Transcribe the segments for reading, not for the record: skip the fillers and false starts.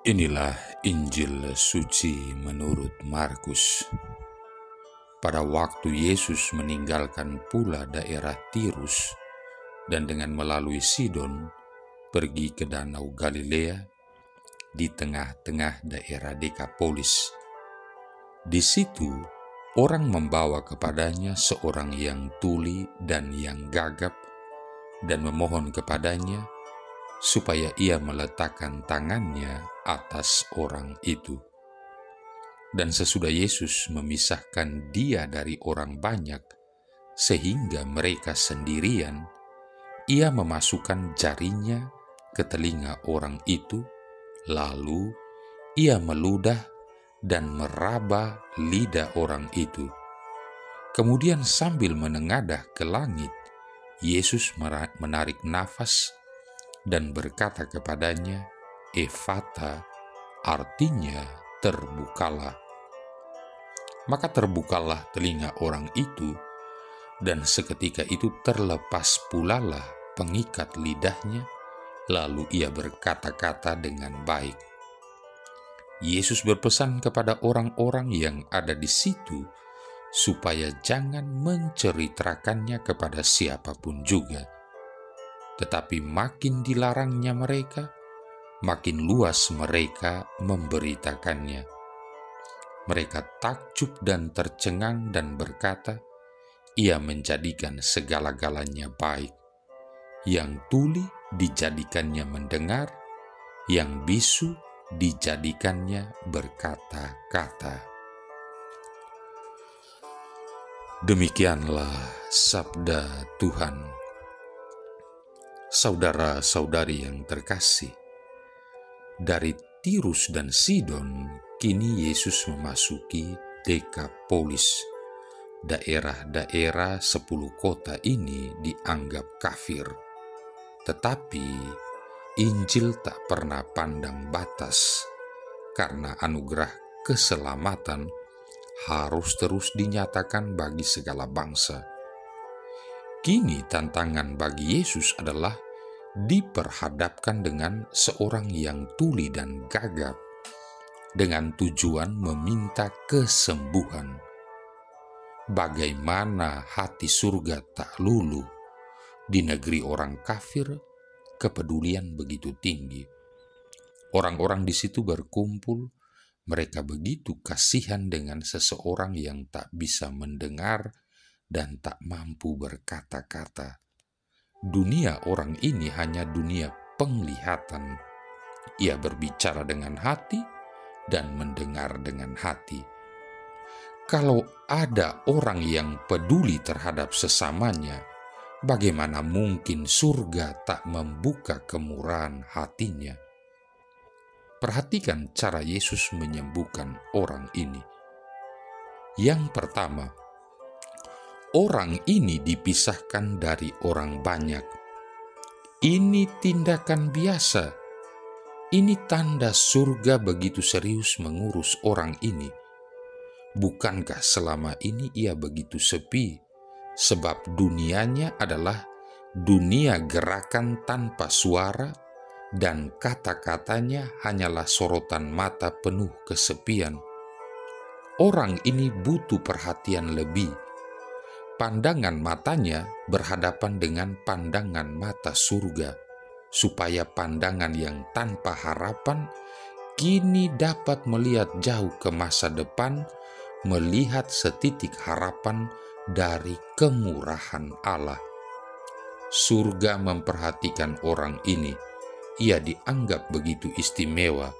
Inilah Injil suci menurut Markus. Pada waktu Yesus meninggalkan pula daerah Tirus dan dengan melalui Sidon pergi ke Danau Galilea di tengah-tengah daerah Dekapolis. Di situ orang membawa kepadanya seorang yang tuli dan yang gagap dan memohon kepadanya supaya ia meletakkan tangannya atas orang itu. Dan sesudah Yesus memisahkan dia dari orang banyak, sehingga mereka sendirian, ia memasukkan jarinya ke telinga orang itu, lalu ia meludah dan meraba lidah orang itu. Kemudian sambil menengadah ke langit, Yesus menarik nafas dan berkata kepadanya, "Efata," artinya terbukalah. Maka terbukalah telinga orang itu, dan seketika itu terlepas pulalah pengikat lidahnya, lalu ia berkata-kata dengan baik. Yesus berpesan kepada orang-orang yang ada di situ supaya jangan menceritakannya kepada siapapun juga. Tetapi makin dilarangnya mereka, makin luas mereka memberitakannya. Mereka takjub dan tercengang dan berkata, "Ia menjadikan segala-galanya baik. Yang tuli dijadikannya mendengar, yang bisu dijadikannya berkata-kata." Demikianlah sabda Tuhan. Saudara-saudari yang terkasih, dari Tirus dan Sidon, kini Yesus memasuki Dekapolis. Daerah-daerah 10 kota ini dianggap kafir. Tetapi Injil tak pernah pandang batas, karena anugerah keselamatan harus terus dinyatakan bagi segala bangsa. Kini tantangan bagi Yesus adalah diperhadapkan dengan seorang yang tuli dan gagap dengan tujuan meminta kesembuhan. Bagaimana hati surga tak luluh di negeri orang kafir, kepedulian begitu tinggi. Orang-orang di situ berkumpul, mereka begitu kasihan dengan seseorang yang tak bisa mendengar dan tak mampu berkata-kata. Dunia orang ini hanya dunia penglihatan. Ia berbicara dengan hati dan mendengar dengan hati. Kalau ada orang yang peduli terhadap sesamanya, bagaimana mungkin surga tak membuka kemurahan hatinya? Perhatikan cara Yesus menyembuhkan orang ini. Yang pertama, orang ini dipisahkan dari orang banyak. Ini tindakan biasa. Ini tanda surga begitu serius mengurus orang ini. Bukankah selama ini ia begitu sepi? Sebab dunianya adalah dunia gerakan tanpa suara, dan kata-katanya hanyalah sorotan mata penuh kesepian. Orang ini butuh perhatian lebih. Pandangan matanya berhadapan dengan pandangan mata surga, supaya pandangan yang tanpa harapan kini dapat melihat jauh ke masa depan, melihat setitik harapan dari kemurahan Allah. Surga memperhatikan orang ini. Ia dianggap begitu istimewa,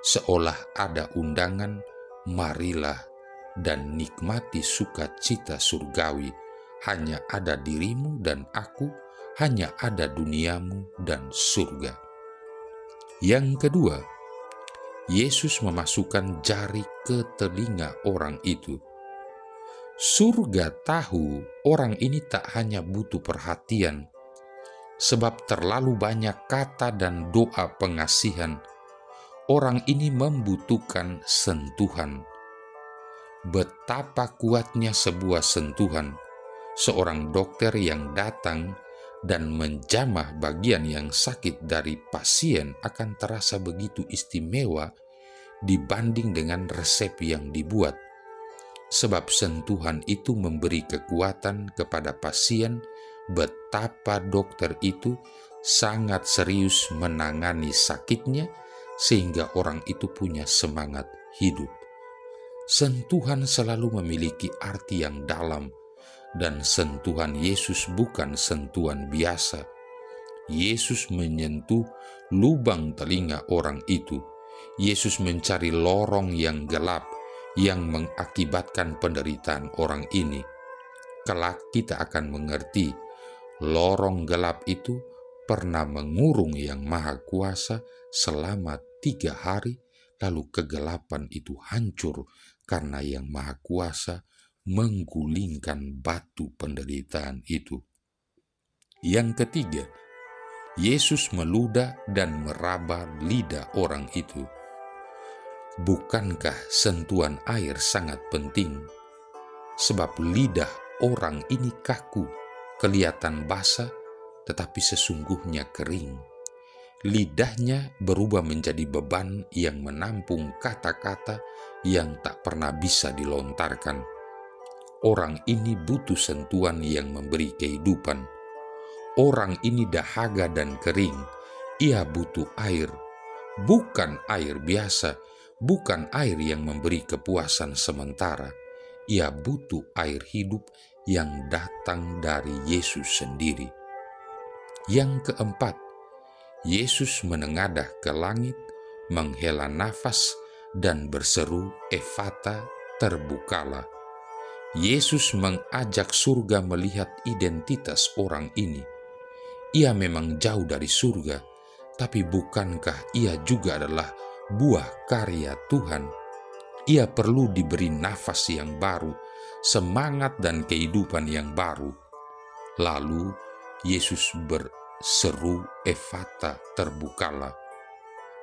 seolah ada undangan, marilah dan nikmati sukacita surgawi. Hanya ada dirimu dan aku, hanya ada duniamu dan surga. Yang kedua, Yesus memasukkan jari ke telinga orang itu. Surga tahu orang ini tak hanya butuh perhatian, sebab terlalu banyak kata dan doa pengasihan. Orang ini membutuhkan sentuhan. Betapa kuatnya sebuah sentuhan. Seorang dokter yang datang dan menjamah bagian yang sakit dari pasien akan terasa begitu istimewa dibanding dengan resep yang dibuat. Sebab sentuhan itu memberi kekuatan kepada pasien betapa dokter itu sangat serius menangani sakitnya sehingga orang itu punya semangat hidup. Sentuhan selalu memiliki arti yang dalam dan sentuhan Yesus bukan sentuhan biasa. Yesus menyentuh lubang telinga orang itu. Yesus mencari lorong yang gelap yang mengakibatkan penderitaan orang ini. Kelak kita akan mengerti, lorong gelap itu pernah mengurung Yang Maha Kuasa selama 3 hari, lalu kegelapan itu hancur karena Yang Maha Kuasa menggulingkan batu penderitaan itu. Yang ketiga, Yesus meludah dan meraba lidah orang itu. Bukankah sentuhan air sangat penting? Sebab lidah orang ini kaku, kelihatan basah, tetapi sesungguhnya kering. Lidahnya berubah menjadi beban yang menampung kata-kata yang tak pernah bisa dilontarkan. Orang ini butuh sentuhan yang memberi kehidupan. Orang ini dahaga dan kering. Ia butuh air, bukan air biasa, bukan air yang memberi kepuasan sementara. Ia butuh air hidup yang datang dari Yesus sendiri. Yang keempat, Yesus menengadah ke langit, menghela nafas, dan berseru, "Efata, terbukalah." Yesus mengajak surga melihat identitas orang ini. Ia memang jauh dari surga, tapi bukankah ia juga adalah buah karya Tuhan? Ia perlu diberi nafas yang baru, semangat dan kehidupan yang baru. Lalu Yesus berseru, "Efata, terbukalah."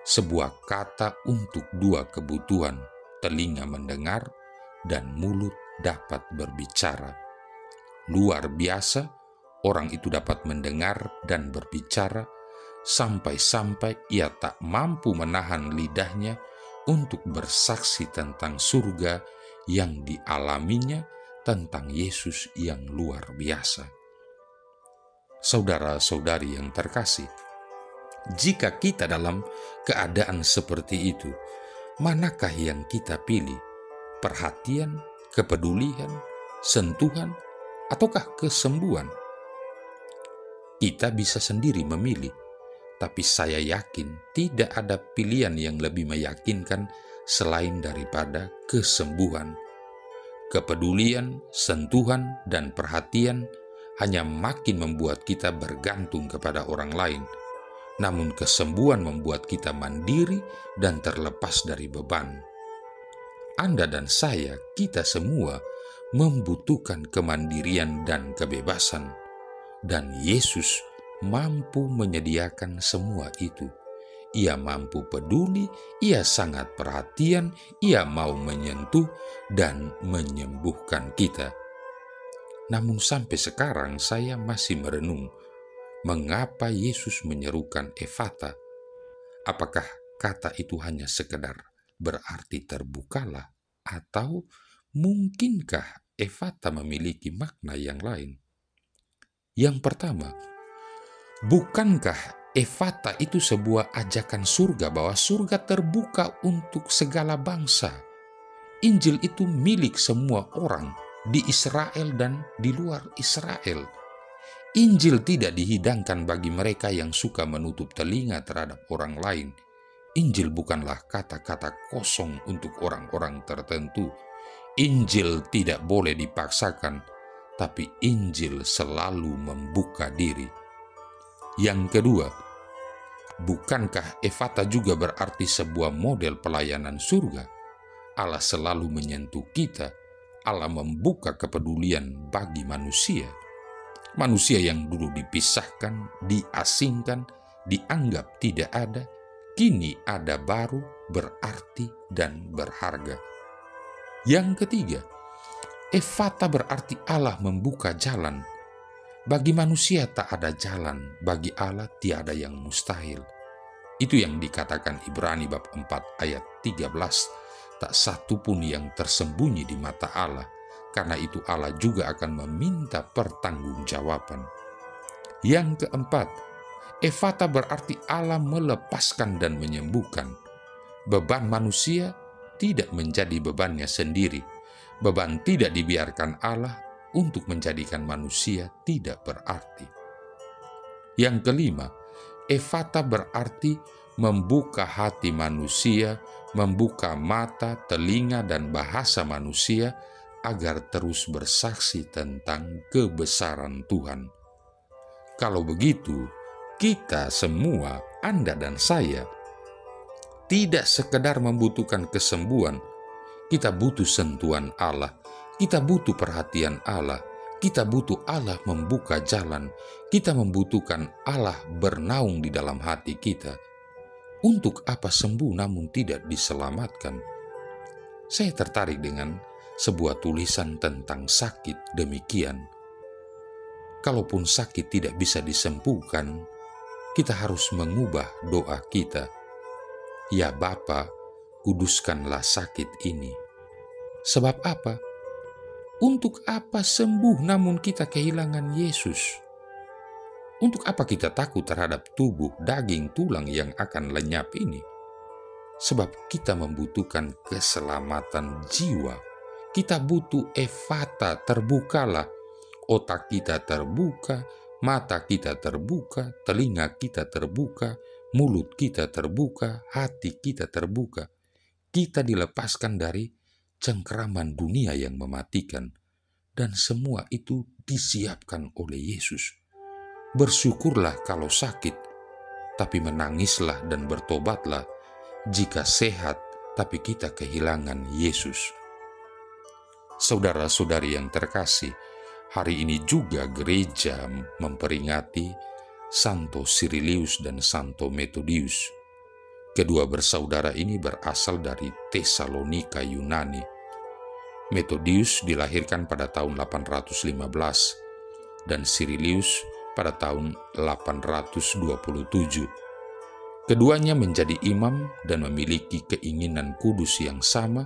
Sebuah kata untuk 2 kebutuhan, telinga mendengar dan mulut dapat berbicara. Luar biasa, orang itu dapat mendengar dan berbicara sampai-sampai ia tak mampu menahan lidahnya untuk bersaksi tentang surga yang dialaminya, tentang Yesus yang luar biasa. Saudara-saudari yang terkasih, jika kita dalam keadaan seperti itu, manakah yang kita pilih? Perhatian, kepedulian, sentuhan, ataukah kesembuhan? Kita bisa sendiri memilih, tapi saya yakin tidak ada pilihan yang lebih meyakinkan selain daripada kesembuhan. Kepedulian, sentuhan, dan perhatian hanya makin membuat kita bergantung kepada orang lain. Namun kesembuhan membuat kita mandiri dan terlepas dari beban. Anda dan saya, kita semua membutuhkan kemandirian dan kebebasan. Dan Yesus mampu menyediakan semua itu. Ia mampu peduli, ia sangat perhatian, ia mau menyentuh dan menyembuhkan kita. Namun sampai sekarang saya masih merenung, mengapa Yesus menyerukan Efata? Apakah kata itu hanya sekedar berarti terbukalah? Atau mungkinkah Efata memiliki makna yang lain? Yang pertama, bukankah Efata itu sebuah ajakan surga bahwa surga terbuka untuk segala bangsa? Injil itu milik semua orang di Israel dan di luar Israel. Injil tidak dihidangkan bagi mereka yang suka menutup telinga terhadap orang lain. Injil bukanlah kata-kata kosong untuk orang-orang tertentu. Injil tidak boleh dipaksakan, tapi Injil selalu membuka diri. Yang kedua, bukankah Efata juga berarti sebuah model pelayanan surga? Allah selalu menyentuh kita. Allah membuka kepedulian bagi manusia. Manusia yang dulu dipisahkan, diasingkan, dianggap tidak ada, kini ada baru, berarti dan berharga. Yang ketiga, Efata berarti Allah membuka jalan. Bagi manusia tak ada jalan, bagi Allah tiada yang mustahil. Itu yang dikatakan Ibrani bab 4 ayat 13. Tak satu pun yang tersembunyi di mata Allah, karena itu Allah juga akan meminta pertanggungjawaban. Yang keempat, Efata berarti Allah melepaskan dan menyembuhkan. Beban manusia tidak menjadi bebannya sendiri. Beban tidak dibiarkan Allah untuk menjadikan manusia tidak berarti. Yang kelima, Efata berarti membuka hati manusia, membuka mata, telinga, dan bahasa manusia agar terus bersaksi tentang kebesaran Tuhan. Kalau begitu, kita semua, Anda dan saya, tidak sekedar membutuhkan kesembuhan, kita butuh sentuhan Allah, kita butuh perhatian Allah, kita butuh Allah membuka jalan, kita membutuhkan Allah bernaung di dalam hati kita. Untuk apa sembuh namun tidak diselamatkan? Saya tertarik dengan sebuah tulisan tentang sakit demikian. Kalaupun sakit tidak bisa disembuhkan, kita harus mengubah doa kita. Ya Bapa, kuduskanlah sakit ini. Sebab apa? Untuk apa sembuh namun kita kehilangan Yesus? Untuk apa kita takut terhadap tubuh, daging, tulang yang akan lenyap ini? Sebab kita membutuhkan keselamatan jiwa. Kita butuh Efata, terbukalah. Otak kita terbuka, mata kita terbuka, telinga kita terbuka, mulut kita terbuka, hati kita terbuka. Kita dilepaskan dari cengkeraman dunia yang mematikan, dan semua itu disiapkan oleh Yesus. Bersyukurlah kalau sakit, tapi menangislah dan bertobatlah jika sehat, tapi kita kehilangan Yesus. Saudara-saudari yang terkasih, hari ini juga gereja memperingati Santo Cyrilius dan Santo Methodius. Kedua bersaudara ini berasal dari Tesalonika, Yunani. Methodius dilahirkan pada tahun 815 dan Cyrilius pada tahun 827. Keduanya menjadi imam dan memiliki keinginan kudus yang sama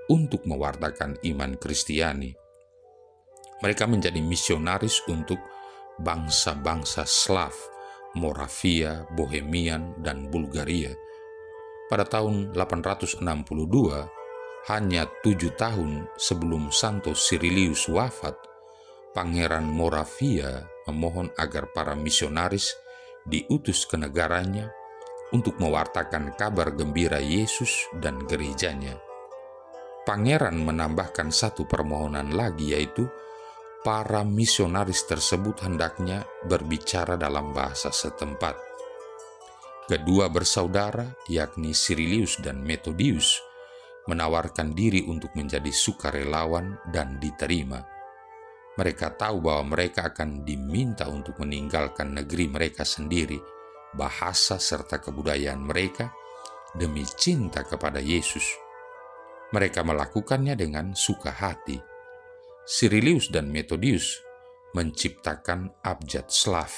untuk mewartakan iman Kristiani. Mereka menjadi misionaris untuk bangsa-bangsa Slav, Moravia, Bohemian, dan Bulgaria. Pada tahun 862, hanya 7 tahun sebelum Santo Cyrilius wafat, Pangeran Moravia memohon agar para misionaris diutus ke negaranya untuk mewartakan kabar gembira Yesus dan gerejanya. Pangeran menambahkan satu permohonan lagi, yaitu para misionaris tersebut hendaknya berbicara dalam bahasa setempat. Kedua bersaudara, yakni Cyrilius dan Methodius, menawarkan diri untuk menjadi sukarelawan dan diterima. Mereka tahu bahwa mereka akan diminta untuk meninggalkan negeri mereka sendiri, bahasa serta kebudayaan mereka, demi cinta kepada Yesus. Mereka melakukannya dengan suka hati. Cyrilius dan Methodius menciptakan abjad Slav.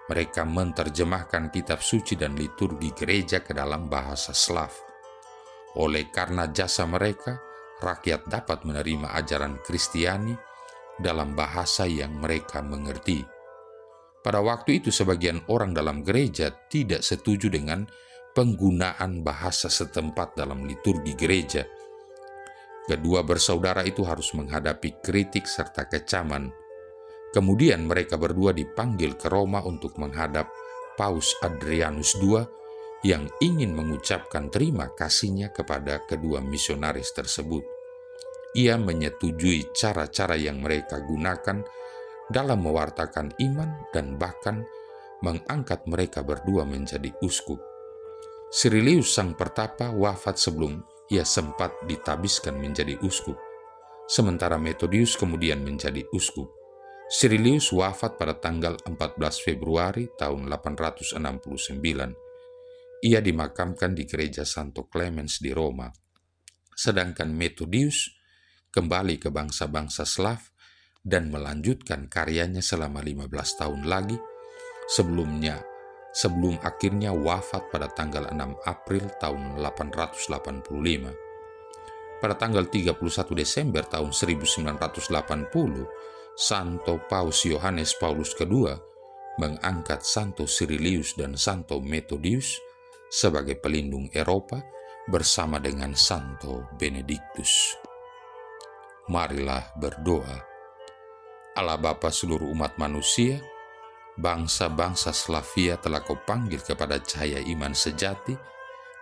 Mereka menerjemahkan kitab suci dan liturgi gereja ke dalam bahasa Slav. Oleh karena jasa mereka, rakyat dapat menerima ajaran Kristiani dalam bahasa yang mereka mengerti. Pada waktu itu sebagian orang dalam gereja tidak setuju dengan penggunaan bahasa setempat dalam liturgi gereja. Kedua bersaudara itu harus menghadapi kritik serta kecaman. Kemudian mereka berdua dipanggil ke Roma untuk menghadap Paus Adrianus II yang ingin mengucapkan terima kasihnya kepada kedua misionaris tersebut. Ia menyetujui cara-cara yang mereka gunakan dalam mewartakan iman dan bahkan mengangkat mereka berdua menjadi uskup. Cyrilius sang pertapa wafat sebelum ia sempat ditabiskan menjadi uskup, sementara Methodius kemudian menjadi uskup. Cyrilius wafat pada tanggal 14 Februari tahun 869. Ia dimakamkan di gereja Santo Clemens di Roma. Sedangkan Methodius kembali ke bangsa-bangsa Slav dan melanjutkan karyanya selama 15 tahun lagi sebelum akhirnya wafat pada tanggal 6 April tahun 885. Pada tanggal 31 Desember tahun 1980, Santo Paus Yohanes Paulus II mengangkat Santo Cyrilius dan Santo Methodius sebagai pelindung Eropa bersama dengan Santo Benediktus. Marilah berdoa. Allah Bapa seluruh umat manusia, bangsa-bangsa Slavia telah Kau panggil kepada cahaya iman sejati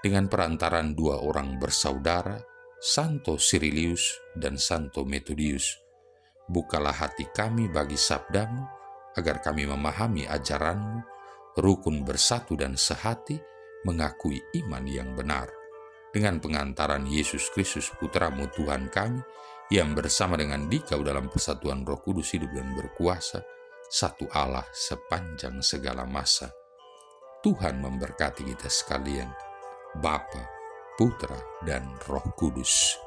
dengan perantaran dua orang bersaudara, Santo Cyrilius dan Santo Methodius. Bukalah hati kami bagi sabdamu, agar kami memahami ajaranmu, rukun bersatu dan sehati, mengakui iman yang benar. Dengan pengantaran Yesus Kristus Putramu Tuhan kami, yang bersama dengan Dikau dalam persatuan Roh Kudus hidup dan berkuasa, satu Allah sepanjang segala masa. Tuhan memberkati kita sekalian, Bapa, Putra, dan Roh Kudus.